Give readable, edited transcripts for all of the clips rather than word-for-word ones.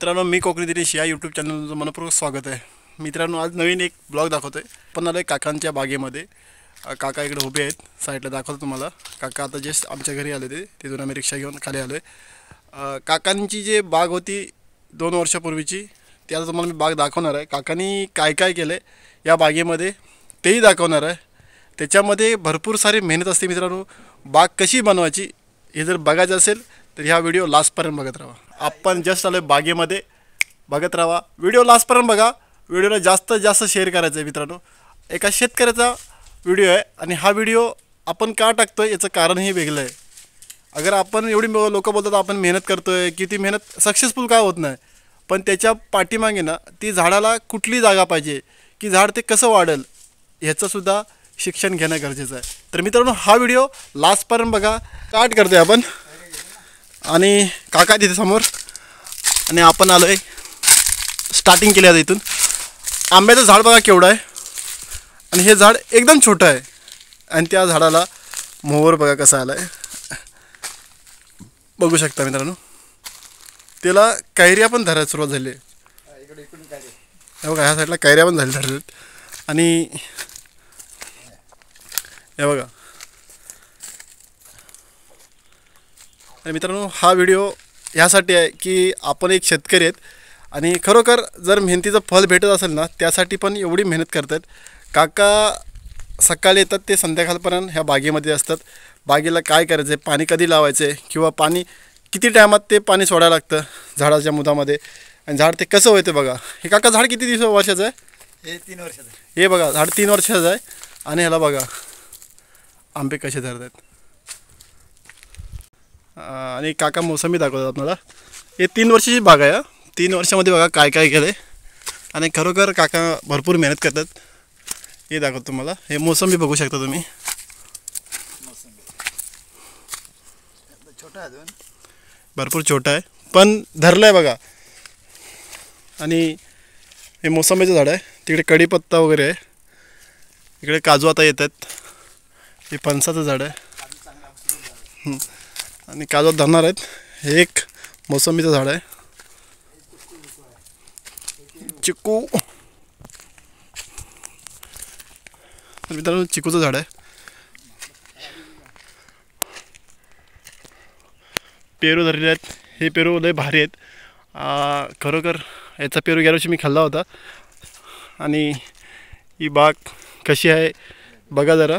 मित्रांनो, मी कोकणी दिनेश या यूट्यूब चॅनलचं मनपूर्वक स्वागत आहे. मित्रांनो, आज नवीन एक ब्लॉग दाखवतो आहे. पण आलो आहे काकांच्या बागेमध्ये. काका इकडे उभे आहेत, साईडला दाखवतो तुम्हाला. काका आता जस्ट आमच्या घरी आले ते, तिथून आम्ही रिक्षा घेऊन खाली आलो आहे. काकांची जी बाग होती 2 वर्षापूर्वीची, ती आता तुम्हाला मी बाग दाखवणार आहे. काकांनी काय काय केलं आहे या बागेमध्ये तेही दाखवणार आहे. त्याच्यामध्ये भरपूर सारी मेहनत असते मित्रांनो. बाग कशी बनवायची हे जर बघायचं असेल तर ह्या व्हिडिओ लास्टपर्यंत बघत राहा. आपण जस्ट आलो बागेमध्ये, बघत राहा. व्हिडिओ लास्टपर्यंत बघा. व्हिडिओला जास्तीत जास्त शेअर करायचं आहे मित्रांनो. एका शेतकऱ्याचा व्हिडिओ आहे आणि हा व्हिडिओ आपण का टाकतो आहे याचं कारणही वेगळं आहे. अगर आपण एवढी लोक बोलतात आपण मेहनत करतो आहे की ती मेहनत सक्सेसफुल का होत नाही, पण त्याच्या पाठीमागे ना ती झाडाला कुठली जागा पाहिजे की झाड ते कसं वाढेल ह्याचंसुद्धा शिक्षण घेणं गरजेचं आहे. तर मित्रांनो, हा व्हिडिओ लास्टपर्यंत बघा. स्टार्ट करतो आहे आपण. आणि काका तिथे समोर आणि आपण आलो आहे, स्टार्टिंग केली आहे इथून. आंब्याचं झाड बघा केवढं आहे आणि हे झाड एकदम छोटं आहे आणि त्या झाडाला मोहर बघा कसा आला आहे, बघू शकता मित्रांनो. त्याला कैऱ्या पण धरायला सुरुवात झाली आहे. हे बघा, ह्या साईडला कैऱ्या पण झाल्या आणि हे बघा. आणि मित्रांनो, हा व्हिडिओ ह्यासाठी आहे की आपण एक शेतकरी आहेत आणि खरोखर जर मेहनतीचं फळ भेटत असेल ना, त्यासाठी पण एवढी मेहनत करतात. काका सकाळी येतात ते संध्याकाळपर्यंत ह्या बागेमध्ये असतात. बागेला काय करायचं आहे, पाणी कधी लावायचं आहे किंवा पाणी किती टायमात ते पाणी सोडायला लागतं झाडाच्या मुदामध्ये, आणि झाड ते कसं होतं बघा. हे काका झाड किती वर्षाचं आहे? हे 3 वर्षाचं आहे. हे बघा, झाड 3 वर्षाचं आहे आणि ह्याला बघा आंबे कसे धरतात. आणि काका मोसंबी दाखवतात आपल्याला. हे 3 वर्षाची बाग आहे. 3 वर्षामध्ये बघा काय काय केलं आहे आणि खरोखर काका भरपूर मेहनत करतात. हे दाखवतो तुम्हाला. हे मोसंबी बघू शकता तुम्ही. छोटा आहे अजून, भरपूर छोटा आहे पण धरलं आहे बघा. आणि हे मोसंबीचं झाड आहे. तिकडे कढीपत्ता वगैरे आहे. इकडे काजू आता येतात. हे फणसाचं झाड आहे आणि काजू धरणार आहेत. हे एक मोसंबीचं झाड आहे. चिकू, मित्रांनो चिकूचं झाड आहे. पेरू धरले आहेत. हे पेरू लय भारी आहेत. खरोखर याचा पेरू गेल्या वर्षी मी खाल्ला होता. आणि ही बाग कशी आहे बघा जरा.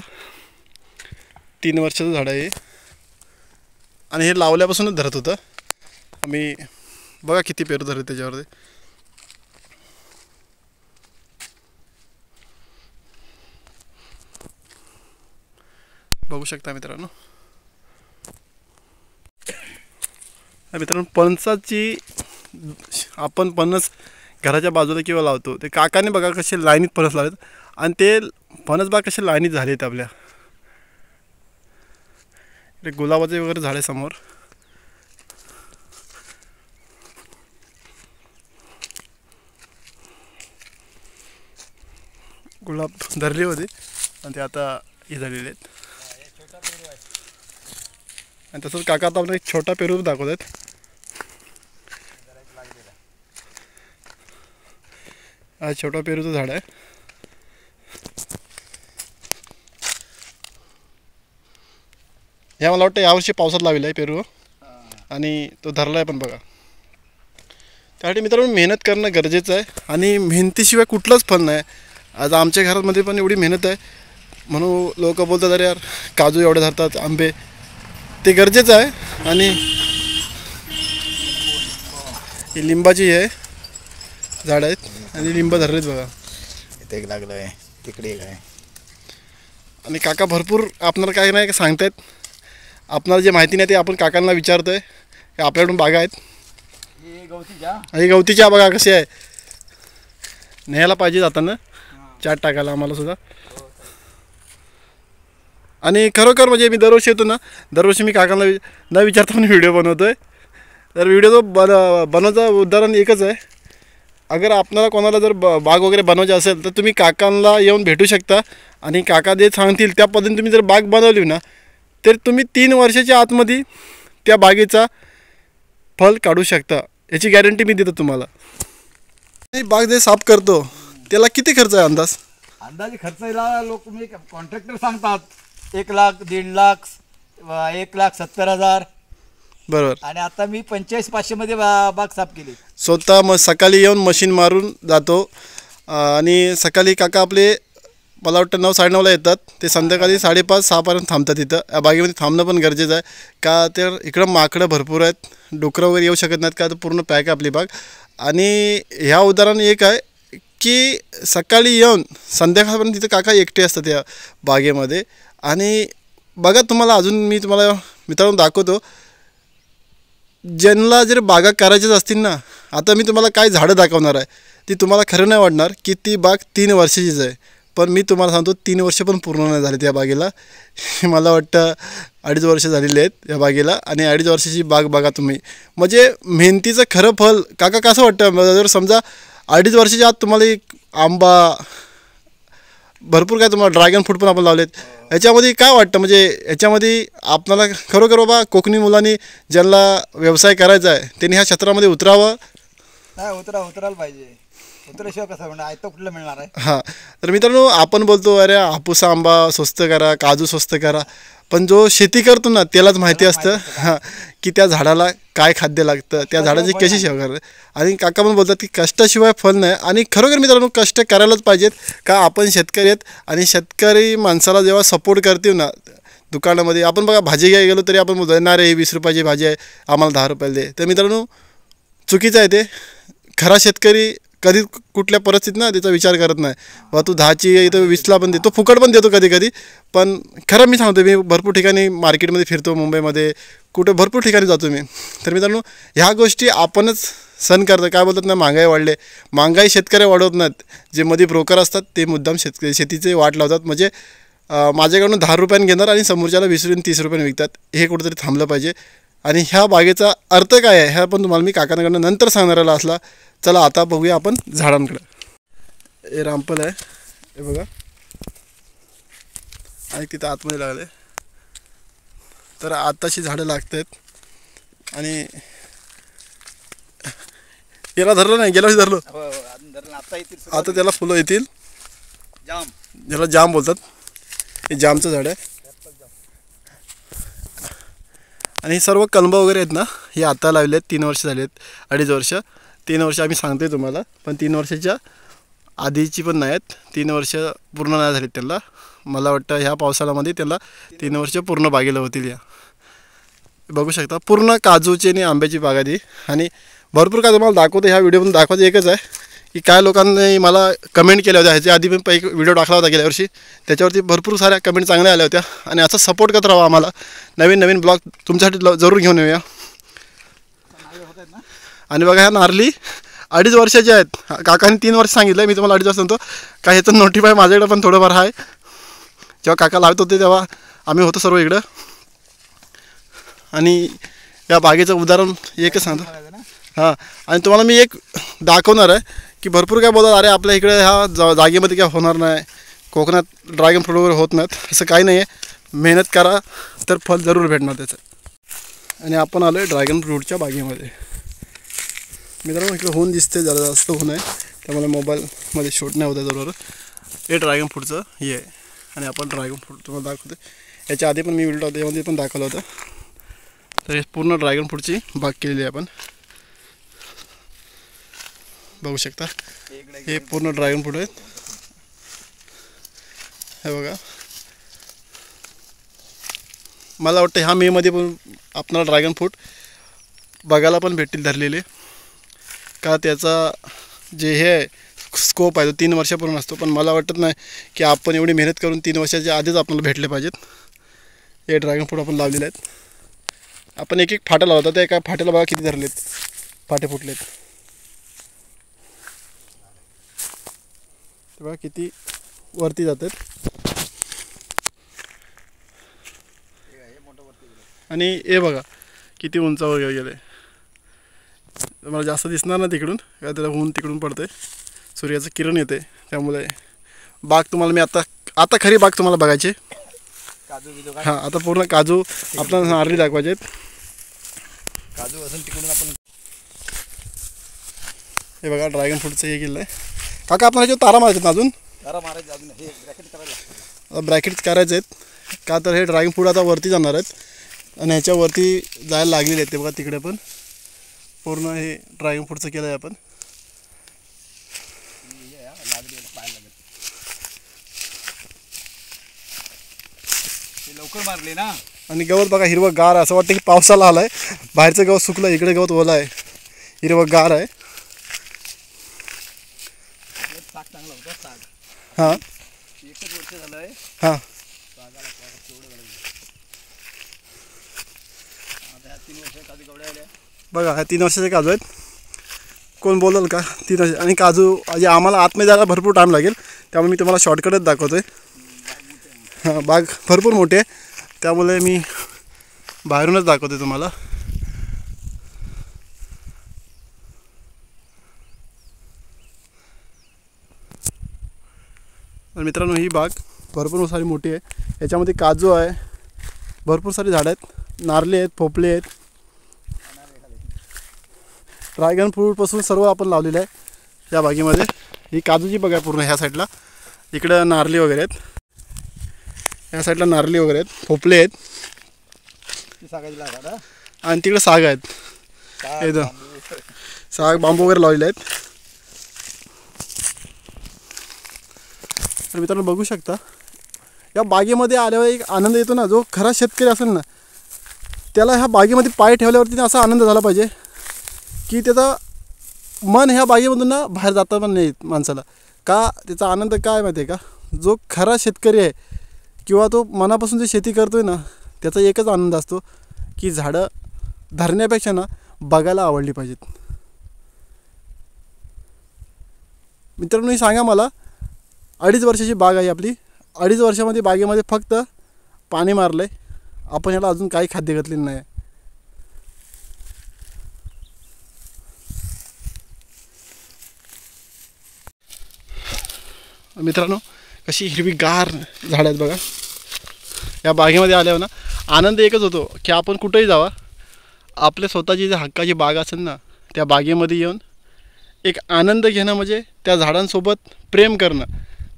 3 वर्षाचं झाड आहे आणि हे लावल्यापासूनच धरत होतं आम्ही. बघा किती पेरू धरले त्याच्यावरती. बघू शकता मित्रांनो. मित्रांनो, फणसाची आपण फणस घराच्या बाजूला किंवा लावतो. ते काकाने बघा कसे लाईनीत फणस लावलेत आणि ते फणस बाग कसे लाईनीत झाले आहेत आपल्या. ते गुलाबाचे वगैरे झाडे समोर. गुलाब धरली होती आणि ते आता हे झालेले आहेत. आणि तसंच काका आता आपल्याला एक छोटा पेरू दाखवत आहेत. हा छोटा पेरूचं झाड आहे. ह्या मला वाटतं यावर्षी पावसात लावलेला आहे पेरू आणि तो धरला आहे पण बघा. त्यासाठी मित्रांनो मेहनत करणं गरजेचं आहे आणि मेहनतीशिवाय कुठलंच फळ नाही. आज आमच्या घरामध्ये पण एवढी मेहनत आहे म्हणून लोक बोलतात अरे यार काजू एवढे धरतात, आंबे, ते गरजेचं आहे. आणि ही लिंबाची आहे झाडं आहेत आणि लिंब धरलेत बघा. इथे एक लागलं आहे, तिकडे एक आहे. आणि काका भरपूर आपल्याला काय नाही सांगतायत. आपल्याला जे माहिती नाही ते आपण काकांना विचारतो आहे. आपल्याकडून बागा आहेत. ही गवतीच्या बघा कशी आहे. न्यायला पाहिजे जाताना चाट टाकायला आम्हाला सुद्धा. आणि खरोखर म्हणजे मी दरवर्षी येतो ना, दरवर्षी मी काकांना न विचारता पण व्हिडिओ बनवतो आहे. तर व्हिडिओ बनवायचं उदाहरण एकच आहे. अगर आपल्याला कोणाला जर बाग वगैरे बनवायची असेल तर तुम्ही काकांना येऊन भेटू शकता आणि काका जे सांगतील त्या पद्धतीने तुम्ही जर बाग बनवली ना तर तुम्ही 3 वर्षाच्या आतमध्ये त्या बागेचा फळ काढू शकता. याची गॅरंटी मी देतो तुम्हाला. आणि बाग जे साफ करतो त्याला किती खर्च आहे अंदाज? अंदाजे खर्चायला लोक मी कॉन्ट्रॅक्टर सांगतात 1 लाख 1.5 लाख 1,70,000. बरोबर. आणि आता मी 85,500 मध्ये बाग साफ केली. स्वतः मग सकाळी येऊन मशीन मारून जातो आणि सकाळी काका आपले मला वाटतं 9-9:30ला येतात. ते संध्याकाळी 5:30-6पर्यंत थांबतात इथं. या बागेमध्ये थांबणं पण गरजेचं आहे का तर इकडं माकडं भरपूर आहेत, डुकरं वगैरे येऊ शकत नाहीत का तर पूर्ण पॅक आहे आपली बाग. आणि ह्या उदाहरण एक आहे की सकाळी येऊन संध्याकाळपर्यंत तिथं काका एकटे असतात या बागेमध्ये. आणि बघा तुम्हाला अजून मी तुम्हाला मित्रांनो दाखवतो ज्यांना जर बागा करायच्याच असतील ना. आता मी तुम्हाला काय झाडं दाखवणार आहे ती तुम्हाला खरं नाही वाटणार की ती बाग 3 वर्षाचीच आहे, पण मी तुम्हाला सांगतो 3 वर्ष पण पूर्ण नाही झाली त्या बागेला. मला वाटतं 2.5 वर्ष झालेली आहेत या बागेला. आणि 2.5 वर्षाची बाग बघा तुम्ही, म्हणजे मेहनतीचं खरं फल काका कसं वाटतं. जर समजा 2.5 वर्षाच्या आत तुम्हाला एक आंबा भरपूर काय तुम्हाला ड्रॅगन फ्रूट पण आपण लावलेत, याच्यामध्ये काय वाटतं म्हणजे याच्यामध्ये आपल्याला खरोखर बाबा कोकणी मुलांनी ज्यांना व्यवसाय करायचा आहे त्यांनी ह्या क्षेत्रामध्ये उतरावं. नाही उतरायला पाहिजे. उतरल्याशिवाय कसं म्हणणार आयतं कुठलं मिळणार आहे. हां, तर मित्रांनो आपण बोलतो अरे हापूस आंबा स्वस्त करा, काजू स्वस्त करा, पण जो शेती करतो ना त्यालाच माहिती असतं हां की त्या झाडाला काय खाद्य लागतं, त्या झाडाची कशी सेवा करतात. आणि काका पण बोलतात की कष्टाशिवाय फल नाही. आणि खरोखर मित्रांनो कष्ट करायलाच पाहिजेत का आपण शेतकरी आहेत. आणि शेतकरी माणसाला जेव्हा सपोर्ट करते ना दुकानामध्ये, आपण बघा भाजी घ्यायला गेलो तरी आपण बोलतो ना रे 20 रुपयाची भाजी आहे आम्हाला 10 रुपयाला दे. तर मित्रांनो चुकीचं आहे ते. खरा शेतकरी कधी कुठल्या परिस्थितीत ना त्याचा विचार करत नाही. व तू 10ची इथं 20ला पण देतो, फुकट पण देतो कधी कधी. पण खरं मी सांगतो, मी भरपूर ठिकाणी मार्केटमध्ये फिरतो, मुंबईमध्ये कुठं भरपूर ठिकाणी जातो मी. तर मित्रांनो ह्या गोष्टी आपणच सण करतो. काय बोलतात ना महागाई वाढले, महागाई शेतकरी वाढवत नाहीत. जे मध्ये ब्रोकर असतात ते मुद्दाम शेतीचे वाट लावतात. म्हणजे माझ्याकडून 10 रुपयाने घेणार आणि समोरच्याला 20-30 रुपयाने विकतात. हे कुठंतरी थांबलं पाहिजे. आणि ह्या बागेचा अर्थ काय आहे ह्या पण तुम्हाला मी काकांकडनं नंतर सांगणाऱ्याला असला. चला आता बघूया आपण झाडांकडे. हे रामफल आहे हे बघा, आणि तिथं आतमध्ये लागले. तर आताशी झाडं लागत आहेत. आणि याला धरलं नाही, गेल्या वर्षी धरलं, आता त्याला फुलं येतील. ज्याला जाम बोलतात, हे जामचं झाड आहे. आणि सर्व कलमं वगैरे आहेत ना हे आता लावले आहेत. 3 वर्ष झाले आहेत, 2.5 वर्ष. 3 वर्ष आम्ही सांगतोय तुम्हाला, पण 3 वर्षाच्या आधीची पण नाही आहेत. 3 वर्ष पूर्ण नाही झालीत त्यांना. मला वाटतं ह्या पावसाळ्यामध्ये त्यांना 3 वर्ष पूर्ण बागेला होतील. या बघू शकता पूर्ण काजूची आणि आंब्याची बाग आहे. आणि भरपूर काय तुम्हाला दाखवतो ह्या व्हिडिओमध्ये दाखवायचं एकच आहे की काय लोकांनी मला कमेंट केल्या होत्या. ह्याच्या आधी पण एक व्हिडिओ टाकला होता गेल्या वर्षी, त्याच्यावरती भरपूर साऱ्या कमेंट चांगल्या आल्या होत्या. आणि असं सपोर्ट करत राहा आम्हाला. नवीन ब्लॉग तुमच्यासाठी जरूर घेऊन येऊया. आणि बघा ह्या नारली 2.5 वर्षाच्या आहेत. काकाने 3 वर्ष सांगितलं, मी तुम्हाला 2.5 वर्ष सांगतो. काय ह्याचं नोटिफाय माझ्याकडे पण थोडंफार आहे. जेव्हा काका लावत होते तेव्हा आम्ही होतो सर्व इकडं. आणि या बागेचं उदाहरण एकच सांगतो हां. आणि तुम्हाला मी एक दाखवणार आहे की भरपूर काय बोलतात अरे आपल्या इकडे ह्या जागेमध्ये काय होणार नाही, कोकणात ड्रॅगन फ्रूट वगैरे होत नाहीत. असं काही नाही आहे. मेहनत करा तर फल जरूर भेटणार त्याचं. आणि आपण आलो आहे ड्रॅगन फ्रूटच्या बागेमध्ये. मित्रांनो इकडे ऊन दिसते, जरा जास्त ऊन आहे त्यामुळे मोबाईलमध्ये शूट नाही होतं बरोबर. हे ड्रॅगन फ्रूटचं हे आहे. आणि आपण ड्रॅगन फ्रूट तुम्हाला दाखवतो. याच्या आधी पण मी व्हिडिओ त्यामध्ये पण दाखवलं होतं. तर हे पूर्ण ड्रॅगन फ्रूटची बाग केलेली आहे आपण. बघू शकता हे पूर्ण ड्रॅगन फ्रूट आहेत. हे बघा, मला वाटतं ह्या मेमध्ये पण आपल्याला ड्रॅगन फ्रूट बघायला पण भेटतील धरलेले. का त्याचा जे हे आहे स्कोप आहे तो 3 वर्षापूर्वी असतो. पण मला वाटत नाही की आपण एवढी मेहनत करून 3 वर्षाच्या आधीच आपल्याला भेटले पाहिजेत. हे ड्रॅगन फ्रूट आपण लावलेले आहेत. आपण एक फाटा लावता, त्या एका फाट्याला बघा किती धरलेत, फाटे फुटलेत. बघा किती वरती जातात. आणि हे बघा किती उंचावर गेले. मला जास्त दिसणार ना तिकडून, काय त्याला ऊन तिकडून पडते, सूर्याचं किरण येते, त्यामुळे बाग तुम्हाला मी आता खरी बाग तुम्हाला बघायची. हां आता पूर्ण काजू आपल्याला नारळी दाखवायचे आहेत. काजू असून तिकडून आपण हे बघा ड्रॅगन फ्रूटचं हे केलं आहे काका. आपण ह्याच्यावर तारा मारायचे ना अजून तारा मारायचं अजून हे ब्रॅकेट करायला लागतं. आता ब्रॅकेट्स करायचे आहेत का तर हे ड्रॅगन फ्रूट आता वरती जाणार आहेत आणि ह्याच्यावरती जायला लागलेले आहेत. ते बघा तिकडे पण पूर्ण हे ड्रॅगन फ्रूटचं केलं आहे आपण. लवकर मारले ना. आणि गवत बघा हिरवं गार आहे, असं वाटतं की पावसाला आलाय. बाहेरचं गवत सुकलं, इकडे गवत ओलं आहे, हिरवं गार आहे. साग चांगला होता साग. हां एकच वर्ष झालंय हां सागाला तेवढं झालं. आता ह्या 3 वर्ष काजू गवड्या आल्या. बघा ह्या 3 वर्षाचे काजू आहेत. कोण बोलल का 3 वर्ष. आणि काजू म्हणजे आम्हाला आतमध्ये जायला भरपूर टाईम लागेल, त्यामुळे मी तुम्हाला शॉर्टकटच दाखवतोय. हां बाग भरपूर मोठी आहे, त्यामुळे मी बाहेरूनच दाखवते तुम्हाला. तर मित्रांनो ही बाग भरपूर सारी मोठी आहे. याच्यामध्ये काजू आहे, भरपूर सारी झाडं आहेत, नारळे आहेत, भोपळे आहेत, ड्रॅगन फ्रूटपासून सर्व आपण लावलेलं आहे या बागेमध्ये. ही काजूची बाग आहे पूर्ण ह्या साईडला. इकडं नारळी वगैरे आहेत, ह्या साईडला नारळी वगैरे आहेत, भोपळे आहेत सागाची लागवड. आणि तिकडे साग आहेत. एकदम साग बांबू वगैरे लावलेले आहेत. तर मित्रांनो बघू शकता या बागेमध्ये आल्यावर एक आनंद येतो ना. जो खरा शेतकरी असेल ना त्याला ह्या बागेमध्ये पाय ठेवल्यावरती असा आनंद झाला पाहिजे की त्याचा मन ह्या बागेमधून ना बाहेर जाता पण नाही माणसाला. का त्याचा आनंद काय माहिती आहे का, जो खरा शेतकरी आहे किंवा तो मनापासून जे शेती करतो आहे ना त्याचा एकच आनंद असतो की झाडं धरण्यापेक्षा ना बघायला आवडली पाहिजेत. मित्रांनो ही सांगा मला, 2.5 वर्षाची बाग आहे आपली. 2.5 वर्षामध्ये बागेमध्ये फक्त पाणी मारलं आहे, आपण याला अजून काही खाद्य घातलेलं नाही. मित्रांनो कशी हिरवीगार झाडं आहेत बघा. या बागेमध्ये आल्यावर ना आनंद एकच होतो की आपण कुठेही जावा, आपल्या स्वतःची जी हक्काची बाग असेल ना त्या बागेमध्ये येऊन एक आनंद घेणं म्हणजे त्या झाडांसोबत प्रेम करणं.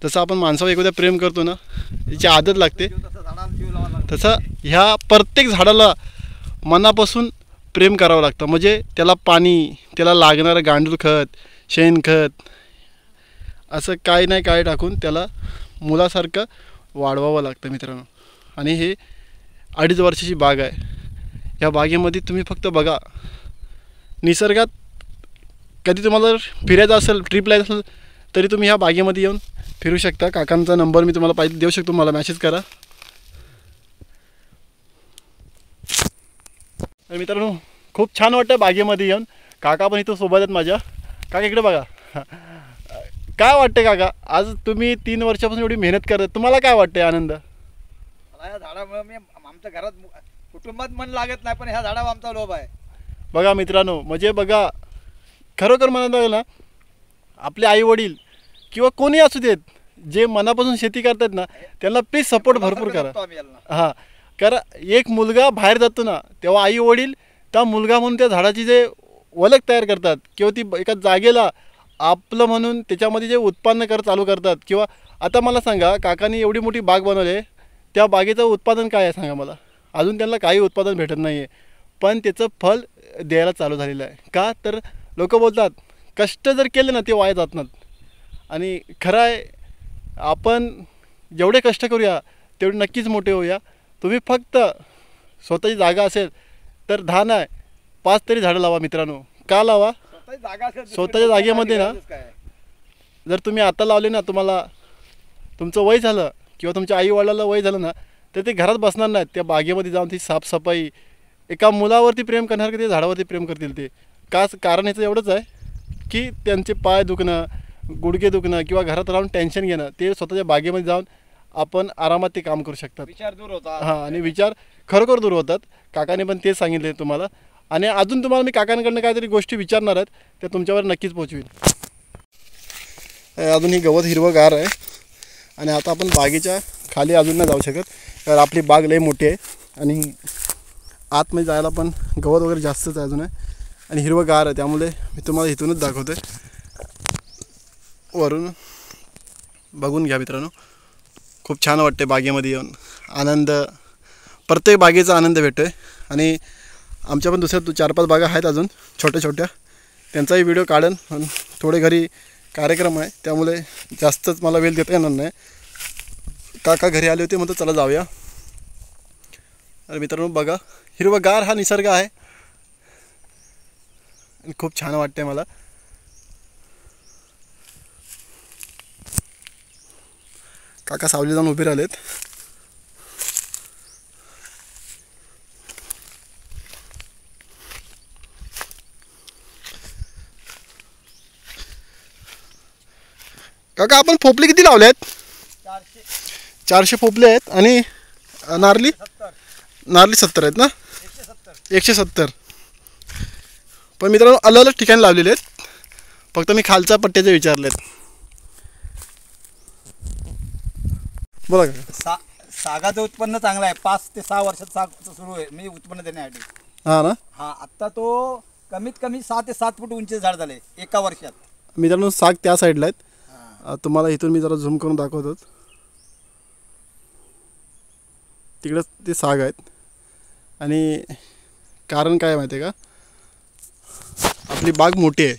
जसं आपण माणसावर एखाद्या प्रेम करतो ना, त्याची आदत लागते, तसं ह्या प्रत्येक झाडाला मनापासून प्रेम करावं लागतं. म्हणजे त्याला पाणी, त्याला लागणारं गांडूळ खत, शेणखत असं काही नाही काय टाकून त्याला मुलासारखं वाढवावं लागतं मित्रांनो. आणि हे 2.5 वर्षाची बाग आहे. या बागेमध्ये तुम्ही फक्त बघा, निसर्गात कधी तुम्हाला फिरायचं असेल, ट्रिपला जायचं असेल तरी तुम्ही ह्या बागेमध्ये येऊन फिरू शकता. काकांचा नंबर मी तुम्हाला पाहिजे देऊ शकतो, मला मॅसेज करा. तर मित्रांनो खूप छान वाटतं बागेमध्ये येऊन. काका पण इथं सोबत आहेत माझ्या. काका इकडे बघा, काय वाटतं काका आज तुम्ही 3 वर्षापासून एवढी मेहनत करत, तुम्हाला काय वाटतं आनंद? मला या झाडामुळे मी आमच्या घरात कुटुंबात मन लागत नाही, पण ह्या झाडावर आमचा लोभ आहे. बघा मित्रांनो, म्हणजे बघा खरोखर म्हणत लागेल ना, आपले आई वडील किंवा कोणी असू देत जे मनापासून शेती करतात ना त्यांना प्लीज सपोर्ट भरपूर करा. हां, कारण एक मुलगा बाहेर जातो ना तेव्हा आई वडील त्या मुलगा म्हणून त्या झाडाची जे ओळख तयार करतात किंवा ती एका जागेला आपलं म्हणून त्याच्यामध्ये जे उत्पन्न चालू करतात. किंवा आता मला सांगा, काकांनी एवढी मोठी बाग बनवली आहे, त्या बागेचं उत्पादन काय आहे सांगा मला? अजून त्यांना काही उत्पादन भेटत नाही आहे, पण त्याचं फळ द्यायला चालू झालेलं आहे. का तर लोक बोलतात कष्ट जर केले ना ते वाया जात नाहीत. आणि खरं आहे, आपण जेवढे कष्ट करूया तेवढे नक्कीच मोठे होऊया. तुम्ही फक्त स्वतःची जागा असेल तर 10 नाही 5 तरी झाडं लावा मित्रांनो. का लावा? स्वतःच्या जागेमध्ये ना जर तुम्ही आता लावले ना, तुम्हाला तुमचं वय झालं किंवा तुमच्या आई वडिलाला वय झालं ना तर ते घरात बसणार नाहीत. त्या बागेमध्ये जाऊन ती साफसफाई, एका मुलावरती प्रेम करणार की ते झाडावरती प्रेम करतील. ते कारण ह्याचं एवढंच आहे की त्यांचे पाय दुखणं, गुडघे दुखणं किंवा घरात राहून टेन्शन घेणं, ते स्वतःच्या बागेमध्ये जाऊन आपण आरामात ते काम करू शकतात. विचार दूर होता. हां, आणि विचार खरोखर दूर होतात. काकाने पण तेच सांगितले तुम्हाला. आणि अजून तुम्हाला मी काकांकडनं काहीतरी गोष्टी विचारणार आहेत, त्या तुमच्यावर नक्कीच पोचवीन. अजून ही गवत हिरवंगार आहे आणि आता आपण बागेच्या खाली अजून नाही जाऊ शकत, तर आपली बाग लई मोठी आहे आणि आतमध्ये जायला पण गवत वगैरे जास्तच आहे अजून आहे आणि हिरवंगार आहे. त्यामुळे मी तुम्हाला इथूनच दाखवते. वरून बघून घ्या मित्रांनो. खूप छान वाटते बागेमध्ये येऊन. आनंद, प्रत्येक बागेचा आनंद भेटतो आहे. आणि आमच्या पण दुसऱ्या 4-5 बागा आहेत अजून छोट्या छोट्या, त्यांचाही व्हिडिओ काढेन. पण थोडे घरी कार्यक्रम आहे त्यामुळे जास्तच मला वेळ देता येणार नाही. काका घरी आले होते म्हणतो चला जाऊया. अरे मित्रांनो बघा, हिरवगार हा निसर्ग आहे आणि खूप छान वाटते मला. काका सावली जाऊन उभे राहिलेत. काका आपण पोपले किती लावले आहेत? 400 पोपले आहेत. आणि नारली 70 आहेत ना? 170. पण मित्रांनो अलग अलग ठिकाणी लावलेले आहेत, फक्त मी खालच्या पट्ट्याचे विचारलेत. बोला का. सागाचं उत्पन्न चांगलं आहे. 5 ते 6 वर्षात साग सुरू आहे मी उत्पन्न देण्यासाठी. हां ना. हा आत्ता तो कमीत कमी 6 ते 7 फूट उंचीचं झाड झाले एका वर्षात. मित्रांनो साग त्या साईडला आहेत. तुम्हाला इथून मी जरा झूम करून दाखवतो. तिकडं ते साग आहेत. आणि कारण काय माहिती आहे का, आपली बाग मोठी आहे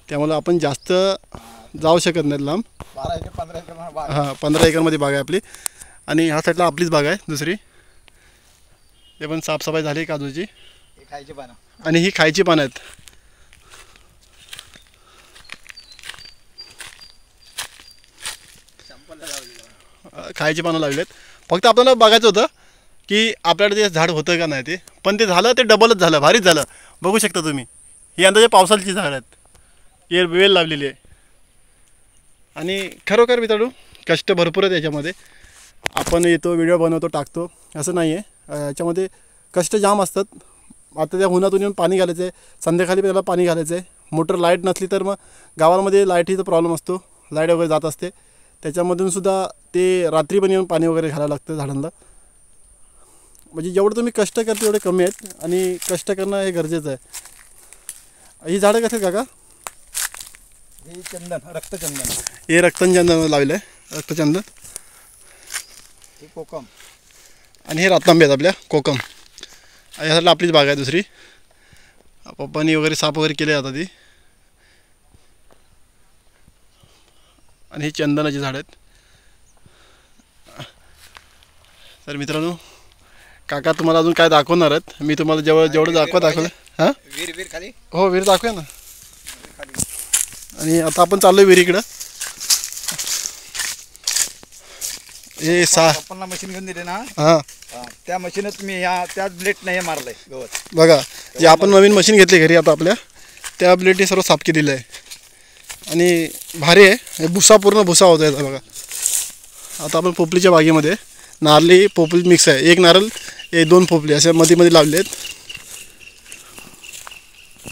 त्यामुळे आपण जास्त जाऊ शकत नाही लांब. 12 एकर 15 एकर बाग. हां 15 एकरमध्ये बाग आहे आपली. आणि ह्या साईडला आपलीच बाग आहे दुसरी, ते पण साफसफाई झाली काजूची. हे खायचे पानं. आणि ही खायची पानं आहेत. खायची पानं लावली आहेत. फक्त आपल्याला बघायचं होतं की आपल्याकडे ते झाड होतं का नाही ते, पण ते झालं, ते डबलच झालं, भारीच झालं. बघू शकता तुम्ही, ही अंदाजे पावसाळ्याची झाड आहेत. हे वेल लावलेली आहे. आणि खरोखर मित्रांनो कष्ट भरपूर आहेत याच्यामध्ये. आपण येतो व्हिडिओ बनवतो टाकतो असं नाही आहे, याच्यामध्ये कष्ट जाम असतात. आता त्या उन्हातून येऊन पाणी घालायचं आहे, संध्याकाळी त्याला पाणी घालायचं आहे. मोटर लाईट नसली तर मग गावामध्ये लाईटीचा प्रॉब्लेम असतो, लाईट वगैरे जात असते, त्याच्यामधून सुद्धा ते रात्री पण येऊन पाणी वगैरे घालावं लागतं झाडांना. म्हणजे जेवढं तुम्ही कष्ट करता तेवढे कमी आहेत, आणि कष्ट करणं हे गरजेचं आहे. ही झाडं कसं काका? हे चंदन, रक्तचंदन. हे रक्तचंदन लावलं आहे, रक्तचंदन. हे कोकम. आणि हे रत्नांबे आहेत आपल्या, कोकम. यासाठी आपलीच बाग आहे दुसरी. पप्पानी वगैरे साफ वगैरे केले आता ती. आणि ही चंदनाची झाड आहेत. तर मित्रांनो काका तुम्हाला अजून काय दाखवणार आहेत. मी तुम्हाला जेवढं दाखवलं. हां वीर खाली. हो विहीर दाखवूया ना. आणि आता आपण चाललो विहिरीकडं. हे पप्पांना मशीन घेऊन दिले ना. हां त्या मशीनच मी ह्या त्याच ब्लेडनं हे मारलंय गवत. बघा, जे आपण नवीन मशीन घेतली घरी आता आपल्या, त्या ब्लेडने सर्व साफ केलेलं आहे. आणि भारी आहे. हे भुसा, पूर्ण भुसा होता याचा बघा. आता आपण पोपलीच्या बागेमध्ये नारळी पोपली मिक्स आहे. एक नारळ हे 2 पोपली अशा मध्ये लावले आहेत.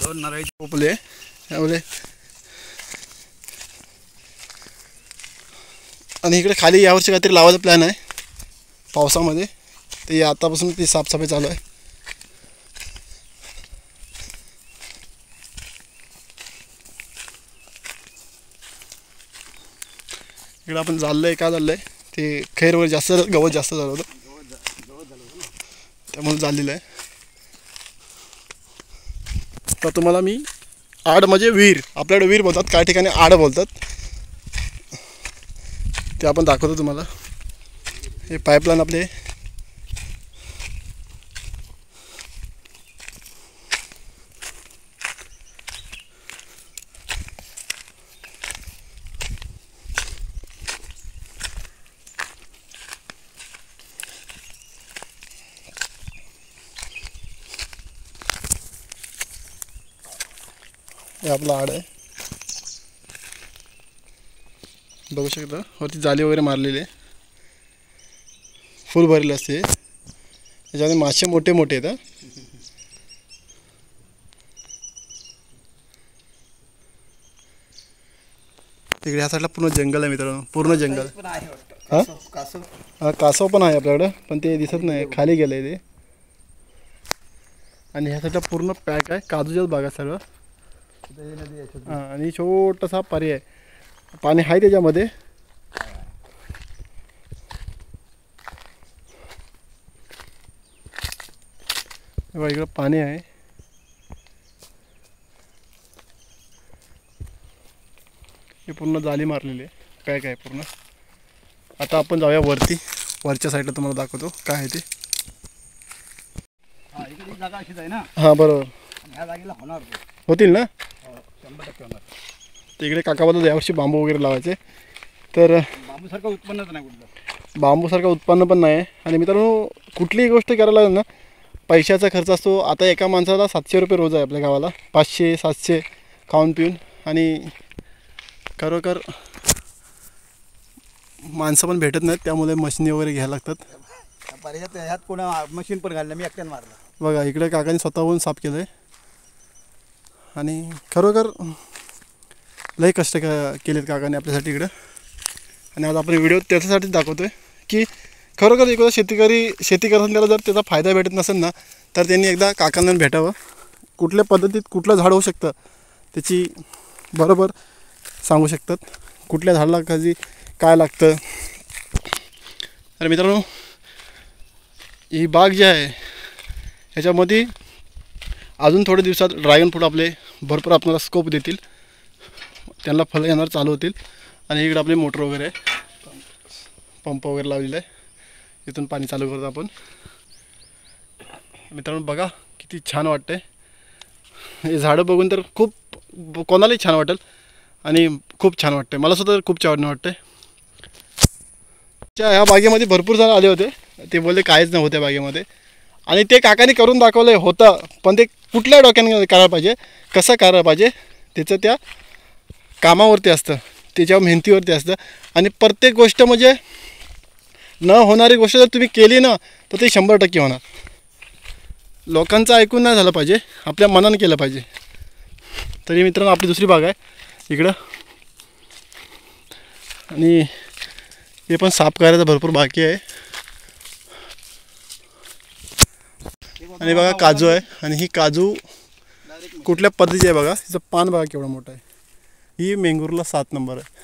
2 नारळाची पोपली आहे त्यामुळे. आणि इकडे खाली यावर्षी काहीतरी लावायचा प्लॅन आहे पावसामध्ये, ते आतापासून ती साफसफाई चालू आहे. इकडे आपण चाललं आहे, काय चाललं आहे ते, खैर वगैरे जास्त, गवत जास्त झालं होतं त्यामुळे झालेलं आहे. तर तुम्हाला मी आड म्हणजे विहीर, आपल्याकडे विहीर बोलतात, काही ठिकाणी आड बोलतात, ते आपण दाखवतो तुम्हाला. हे पाईपलाईन आपले. हे आपलं आड आहे, बघू शकता. वरती जाली वगैरे मारलेली आहे, फुल भरलेलं असते. त्याच्यामध्ये मासे मोठे मोठे आहेत. तिकडे ह्या साईडला पूर्ण जंगल आहे मित्रांनो, पूर्ण जंगल. हां हां कासव पण आहे आपल्याकडं, पण ते दिसत नाही, खाली गेलं आहे ते. आणि ह्या साईडला पूर्ण पॅक आहे, काजूच्याच बागा सगळं. हां आणि छोटासा पर्याय. पाणी आहे त्याच्यामध्ये. बघा इकडं पाणी आहे. हे पूर्ण जाली मारलेली आहे, पॅक आहे पूर्ण. आता आपण जाऊया वरती, वरच्या साईडला तुम्हाला दाखवतो काय आहे ते. हा, इकडे जागा अशीच आहे ना. हां बरोबर, आणि ह्या जागेला होणार ते. होतील ना. 100% होणार. तिकडे काकाबद्दल यावर्षी बांबू वगैरे लावायचे. तर बांबूसारखं उत्पन्नच नाही कुठलं. बांबूसारखं उत्पन्न पण नाही. आणि मित्रांनो कुठलीही गोष्ट करायला लागेल ना पैशाचा खर्च असतो. आता एका माणसाला 700 रुपये रोज आहे आपल्या गावाला, 500-700 खाऊन पिऊन. आणि खरोखर माणसं पण भेटत नाहीत, त्यामुळे मशिनी वगैरे घ्यायला लागतात. पर्यायात ह्यात कोणा मशीन पण घाललं, मी एकट्यानं मारलं. बघा इकडे काकाने स्वतःहून साफ केलं आहे. आणि खरोखर लई कष्ट केलेत काकाने आपल्यासाठी इकडं. आणि आज आपण व्हिडिओ त्याच्यासाठीच दाखवतो आहे की खरोखर एखादा शेती करत त्याला जर त्याचा फायदा भेटत नसेल ना, तर त्यांनी एकदा काकांना भेटावं. कुठल्या पद्धतीत कुठलं झाड होऊ शकतं त्याची बरोबर सांगू शकतात, कुठल्या झाडाला कधी काय लागतं. तर मित्रांनो ही बाग जी आहे ह्याच्यामध्ये अजून थोड्या दिवसात ड्रॅगन फ्रूट आपले भरपूर आपल्याला स्कोप देतील, त्यांना फळं येणार चालू होतील. आणि इकडे आपले मोटर वगैरे आहे, पंप वगैरे लावलेला आहे, इथून पाणी चालू करतो आपण. मित्रांनो बघा किती छान वाटतं आहे. हे झाडं बघून तर खूप कोणालाही छान वाटेल आणि खूप छान वाटतं. मला सुद्धा खूप छान वाटतं. ह्या बागेमध्ये भरपूर जण आले होते, ते बोलले काहीच नव्हत्या बागेमध्ये. आणि ते काकाने करून दाखवलं होतं, पण ते कुठल्या डोक्याने करायला पाहिजे, कसं करायला पाहिजे त्याचं त्या कामावरती असतं, त्याच्या मेहनतीवरती असतं. आणि प्रत्येक गोष्ट म्हणजे न होणारी गोष्ट जर तुम्ही केली ना तर ते 100% होणार. लोकांचं ऐकून नाही झालं पाहिजे, आपल्या मनानं केलं पाहिजे. तरी मित्रांनो आपली दुसरी बाग आहे इकडं. आणि हे पण साफ करायचं भरपूर बाकी आहे. आणि बघा काजू आहे. आणि ही काजू कुठल्या पद्धतीची आहे बघा, हिचं पान बघा केवढं मोठं आहे. ही मेंगूरला 7 नंबर आहे.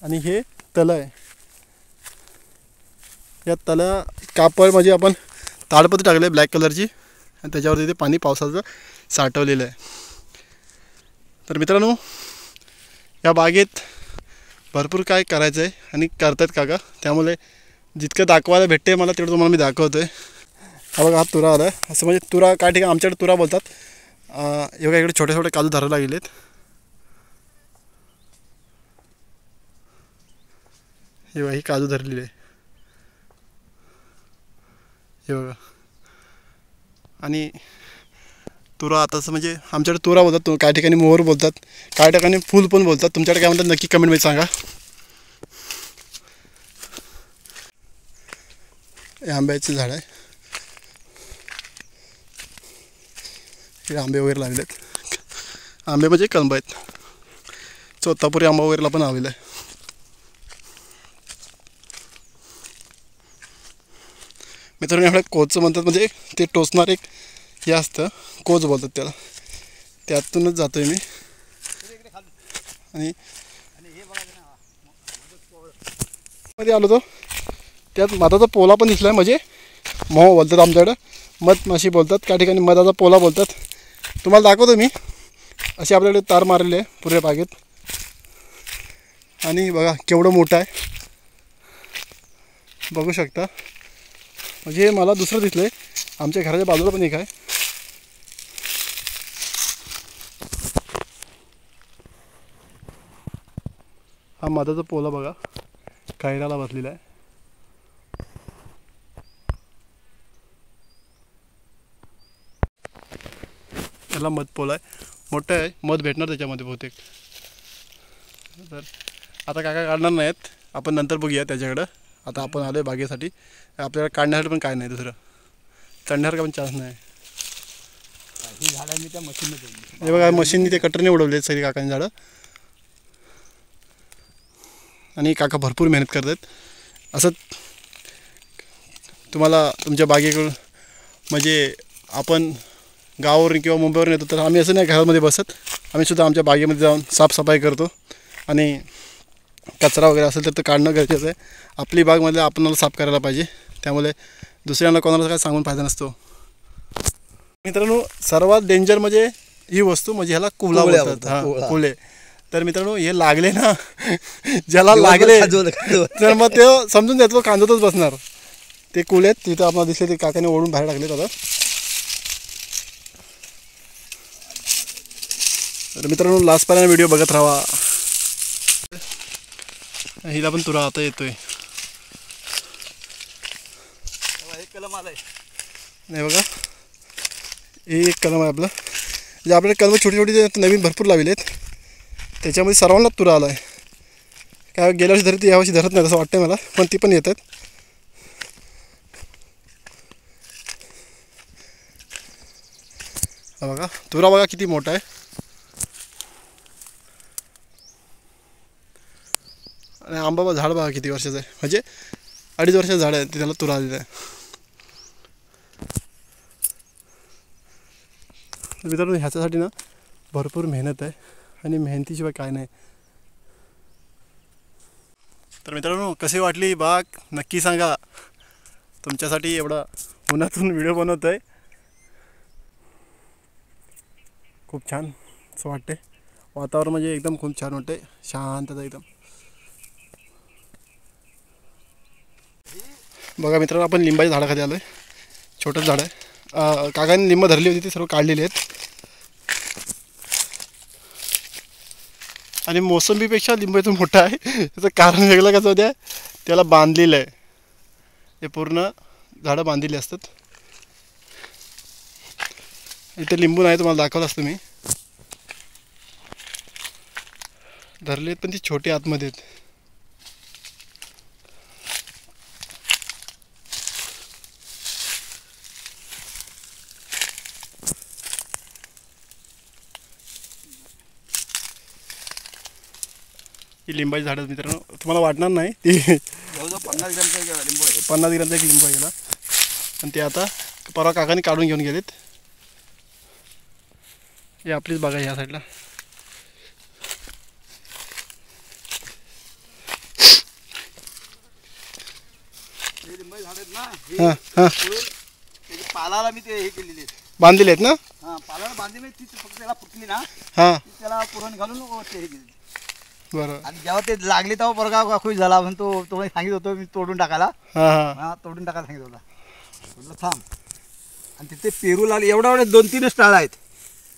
आणि हे तलं आहे. या तला कापड म्हणजे आपण ताडपत्री टाकले आहे ब्लॅक कलरची, आणि त्याच्यावरती ते पाणी पावसाचं साठवलेलं आहे. तर मित्रांनो या बागेत भरपूर काय करायचं आहे आणि करतात काका, त्यामुळे जितकं दाखवायला भेटते मला तेवढं तुम्हाला मी दाखवतो आहे. हा बघा हा तुरा आला आहे. असं म्हणजे तुरा काय ठिकाणी आमच्याकडे तुरा बोलतात. हे बघा इकडे छोटे छोटे काजू धरायला गेलेत. हे बघा ही काजू धरलेली आहे, हे बघा. आणि तुरा आताचं म्हणजे आमच्याकडे तुरा बोलतात, काही ठिकाणी मोहर बोलतात, काही ठिकाणी फूल पण बोलतात. तुमच्याकडे काय म्हणतात नक्की कमेंटमध्ये सांगा. हे आंब्याचे झाड आहे, हे आंबे वगैरे लागले आहेत. आंबे म्हणजे कळंब आहेत. चोतापुरी आंबा वगैरेला पण आलेला आहे. मित्रांनो एवढ्या कोचचं म्हणतात, म्हणजे ते टोचणार एक हे असतं, कोच बोलतात त्याला, त्यातूनच जातो आहे मी. आणि मध्ये आलो तो त्यात मधाचा पोला पण दिसला आहे, म्हणजे मोह बोलतात आमच्याकडं, मध माशी बोलतात, काही ठिकाणी मधाचा पोला बोलतात. तुम्हाला दाखवतो मी. असे आपल्याकडे तार मारलेले आहे पुऱ्या बागेत. आणि बघा केवढं मोठं आहे, बघू शकता. म्हणजे मला दुसरं दिसलं आहे, आमच्या घराच्या बाजूला पण एक आहे. हा मधाचा पोला बघा कैराला बसलेला आहे. त्याला मध पोला आहे, मोठं आहे, मध भेटणार त्याच्यामध्ये बहुतेक. तर आता काका काढणार नाहीत, आपण नंतर बघूया त्याच्याकडं. आता आपण आलो आहे बागेसाठी, आपल्याला काढण्यासाठी पण काय नाही दुसरं, चढण्यासारखा पण चान्स नाही. ही झाडं मी त्या मशीनमध्ये, हे बघा मशीननी ते कटरने उडवले सगळी काकांनी झाडं. आणि काका भरपूर मेहनत करतात. असं तुम्हाला तुमच्या बागेकडून म्हणजे आपण गावावरून किंवा मुंबईवरून येतो तर आम्ही असं नाही घरामध्ये बसत, आम्ही सुद्धा आमच्या बागेमध्ये जाऊन साफसफाई करतो आणि कचरा वगैरे असेल तर ते काढणं गरजेचं आहे. आपली बागमध्ये आपणाला साफ करायला पाहिजे, त्यामुळे दुसऱ्यांना कोणाला काय सांगून फायदा नसतो. मित्रांनो सर्वात डेंजर म्हणजे ही वस्तू म्हणजे ह्याला कुला बोलतात. हां कुले. तर मित्रांनो हे लागले ना ज्याला लागले तर मग ते समजून द्या तो कांदतच बसणार. ते कुले आहेत तिथं आपल्याला दिसले ते काकाने ओढून बाहेर टाकलेत आता. तर मित्रांनो लास्टपर्यंत व्हिडिओ बघत राहा. हिला पण तुरा आता येतोय नाही बघा. हे एक कलम आहे आपलं, जे आपल्याला कलम छोटी छोटी नवीन भरपूर लावले आहेत त्याच्यामध्ये सर्वांना तुरा आला आहे. काय गेल्या वर्षी धरत यावर्षी धरत नाही असं वाटतं मला, पण ती पण येतात. हा बघा तुरा बघा किती मोठा आहे. आणि आंबा झाड बघा किती वर्षाचं आहे, म्हणजे 2.5 वर्षाचं झाड आहे ते त्याला तुरा आलेला आहे. मित्रांनो ह्याच्यासाठी ना भरपूर मेहनत आहे आणि मेहनतीशिवाय काय नाही. तर मित्रांनो कशी वाटली बाग नक्की सांगा. तुमच्यासाठी एवढा उन्हातून व्हिडिओ बनवत आहे. खूप छान असं वाटते, वातावरण म्हणजे एकदम खूप छान वाटते, शांतता एकदम. बघा मित्रांनो आपण लिंबाच्या झाडाखाली आलो आहे. छोटंच झाड आहे. काकाने लिंब धरली होती ती सर्व काढलेली आहेत. आणि मोसंबीपेक्षा लिंब इथून मोठा आहे. त्याचं कारण वेगळं कसं होत्या त्याला बांधलेलं आहे. हे पूर्ण झाडं बांधलेली असतात. इथे लिंबू नाही तुम्हाला दाखवलं असतं मी. धरले आहेत पण ती छोटी आतमध्ये आहेत. ही लिंबाची झाडं मित्रांनो तुम्हाला वाटणार नाही ती जवळजवळ 50 ग्रॅमचा लिंबू आहे. 50 ग्रॅमचा एक लिंबू गेला आणि ते आता परवा काकाने काढून घेऊन गेलेत. हे आपलीच बाग आहे ह्या साईडला. हे लिंबाची झाड आहेत ना, हां हां त्याची पालाला मी ते हे केलेली आहेत. बांधलेले आहेत ना. हां पालाला बांधली ती फक्त त्याला फुटली ना हां ती त्याला पुरण घालून ते हे केली. बरं. आणि जेव्हा ते लागले तेव्हा बरगा खुश झाला म्हणून तो सांगित होतो मी तोडून टाकायला. हां हां हा तोडून टाकायला सांगित होता. म्हटलं थांब. आणि तिथे पेरू लागले एवढा 2-3 टाळ आहेत.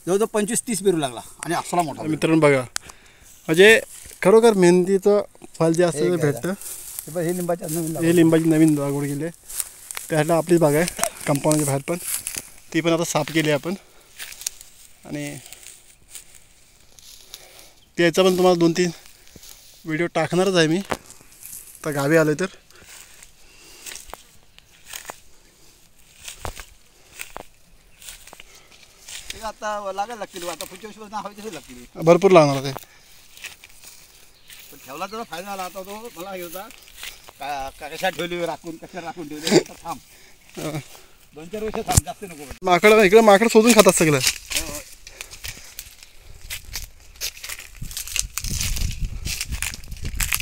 जवळजवळ 25-30 पेरू लागला आणि असला मोठा. मित्रांनो बघा म्हणजे खरोखर मेहनतीचं फळ जे असतं ते भेटतं. हे लिंबाची हे लिंबाची नवीन लागवड केली आहे. त्याला आपलीच बाग आहे कंपाऊंडच्या बाहेर पण. ती पण आता साफ केली आहे आपण. आणि त्याचा पण तुम्हाला 2-3 व्हिडिओ टाकणारच आहे मी आता गावी आलो तर. आता लागायला लागतील. आता पुढच्या वर्षी हवे तसे लागतील. भरपूर लागणार ते. पण ठेवला तर फायदा झाला. आता तो मला हे होता कशा ठेवली राखून कशा राखून ठेवले. आता थांब 2-4 वर्ष थांब, जास्त नको. माकड इकडं माकड शोधून खातात सगळं.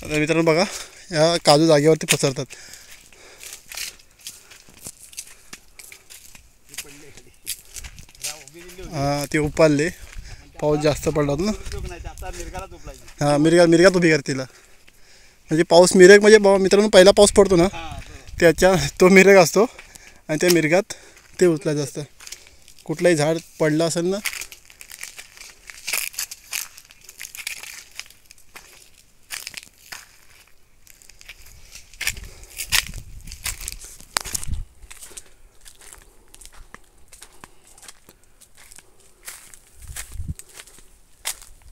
आता मित्रांनो बघा या काजू जागेवरती पसरतात. हां ते उपाडले पाऊस जास्त पडला होता ना. हां मिरगात उभी करते तिला. म्हणजे पाऊस मिरग म्हणजे मित्रांनो पहिला पाऊस पडतो ना त्याच्या तो मिरग असतो आणि त्या मिरगात ते उचलायचं असतं. कुठलंही झाड पडलं असेल ना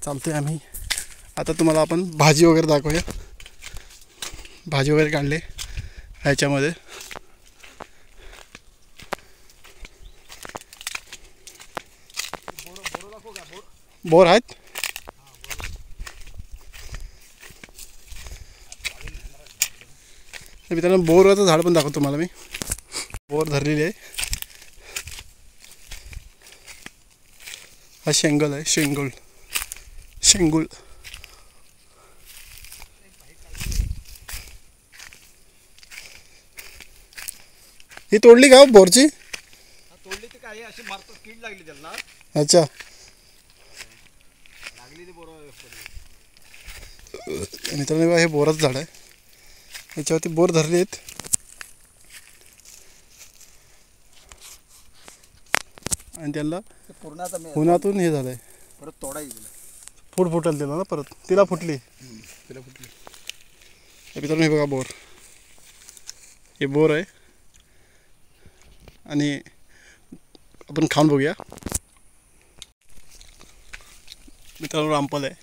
चालते. आम्ही आता तुम्हाला आपण भाजी वगैरे दाखवूया. भाजी वगैरे काढले ह्याच्यामध्ये. बोर आहेत. मित्रांनो बोरचं झाड पण दाखवतो तुम्हाला मी. बोर धरलेली आहे. हा शेंगल आहे, शेंगुळ शेंगुळ. ही तोडली का बोरची? तोडली ती काय अशी मारतात, कीड लागली त्याला. अच्छा, लागली ती बरोबर. मित्रांनो बघा, हे बोराचं झाड आहे. याच्यावरती बोर धरले आहेत आणि त्यांना पूर्ण आता उन्हातून हे झालंय. परत तोडायची फूट फुटल तिला ना परत, तिला फुटली. तिला कुठली हे मित्रांनो हे बघा बोर, हे बोर आहे आणि आपण खाऊन बघूया. मित्रांनो रामफल आहे,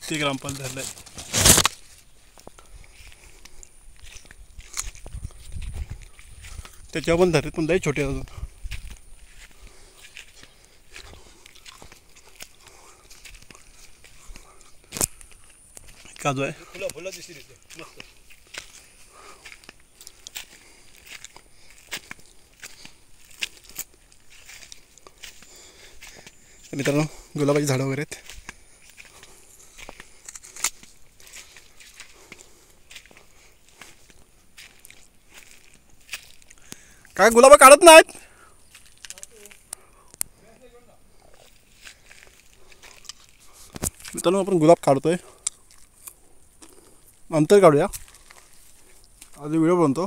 ते रामफल धरलं आहे. त्याच्यावर पण धरले, पण लई छोटे अजून. काजू आहे, फुलं फुलं दिसली तिथे मस्त. मित्रांनो गुलाबाची झाडं वगैरे आहेत. काय गुलाबा काढत नाहीत? मित्रांनो आपण गुलाब काढतोय, नंतर काढूया. आधी व्हिडिओ बनतो.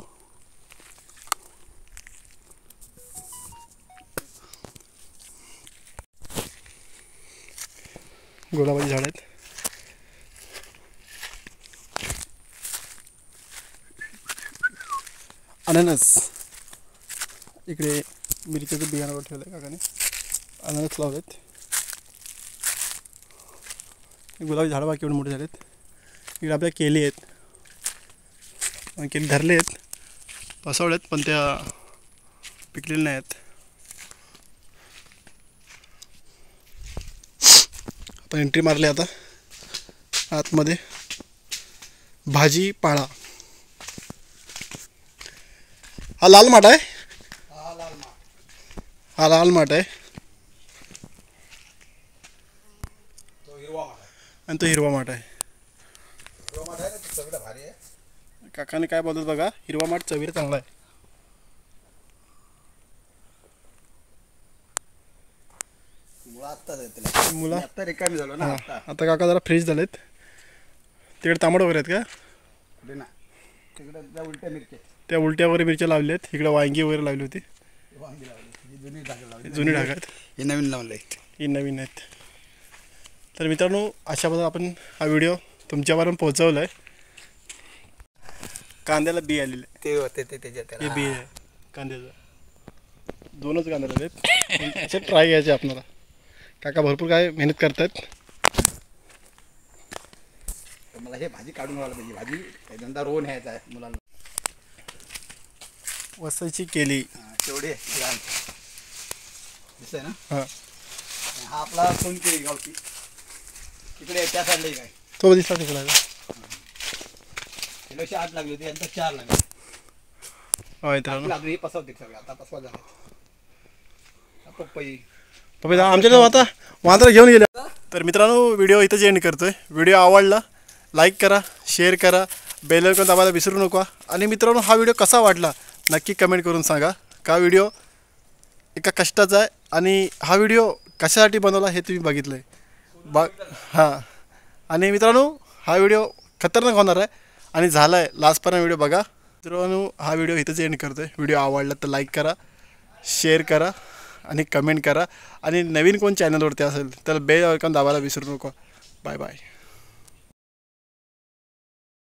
गुलाबाची झाड आहेत. अननस इकडे मिरच्याचं बियाणावर ठेवलं आहे काकाने. अननस लावलेत. गुलाबाची झाडं बाकी एवढे मोठे झालेत. इकडे आपल्या केली आहेत, केली धरले आहेत, पसवलेत, पण त्या पिकलेल्या नाही आहेत. आपण एंट्री मारली आता आतमध्ये. भाजीपाला, हा लाल माठ आहे. हा लाल माठ आहे तो हिरवा माठ आहे. आणि तो हिरवा माठ आहे. हिरवा माठ आहे ना, तो सगळं भारी आहे. काकाने काय बोलतात बघा, हिरवा माठ चवीला चांगला आहे. मुळा आत्ताच आहे त्याला. मुळा? आत्ता रिकामी झालो ना हां, आता. आता काका जरा फ्रेश झालेत. तिकडे तांबड वगैरे आहेत का? कुठे ना तिकडे त्या उलट्या मिरच्या त्या उलट्या वगैरे मिरच्या लावल्या आहेत. इकडे वांगी वगैरे लावली होती. वांगी लावली, ही जुनी जागा लावली. जुनी ढाग आहेत, हे नवीन लावलंय. ही नवीन आहेत. तर मित्रांनो अशा पद्धतीने आपण हा व्हिडिओ तुमच्यापर्यंत पोहोचवला आहे. कांद्याला बी आलेलं आहे. ते होते ते त्याच्यात हे बी आहे कांद्याचं. दोनच कांदे आहेत. असे ट्राय घ्यायचे आपल्याला. काका भरपूर काय मेहनत करतात. तर मला हे भाजी काढून व्हायला पाहिजे. भाजी पहिल्यांदा रोवून न्यायचा आहे मुलांना. वसायची केली. तेवढे दिसतंय ना. हां, हा आपला सोन केळी गावची. तिकडे त्या साईडला काय तो दिसला तिकडे. किलोशी 8 लागली होती, यांचा 4 लागली. मित्रांनो लागली ही पसवते सगळं. आता पसवा झाला. पपई पप्पा आमच्याकडे आता वांद्रा घेऊन गेले. तर मित्रांनो व्हिडिओ इथंच एंड करतोय. व्हिडिओ आवडला लाईक करा, शेअर करा, बेल आयकॉन दाबायला विसरू नका. आणि मित्रांनो हा व्हिडिओ कसा वाटला नक्की कमेंट करून सांगा. का व्हिडिओ एका कष्टाचा आहे आणि हा व्हिडिओ कशासाठी बनवला हे तुम्ही बघितलं आहे हां. आणि मित्रांनो हा व्हिडिओ खतरनाक होणार आहे आणि झाला आहे. लास्टपर्यंत व्हिडिओ बघा. मित्रांनो हा व्हिडिओ इथंच एंड करतो आहे. व्हिडिओ आवडला तर लाईक करा, शेअर करा आणि कमेंट करा. आणि नवीन कोण चॅनलवरती असेल तर बेल आयकॉन दाबायला विसरू नका. Bye bye.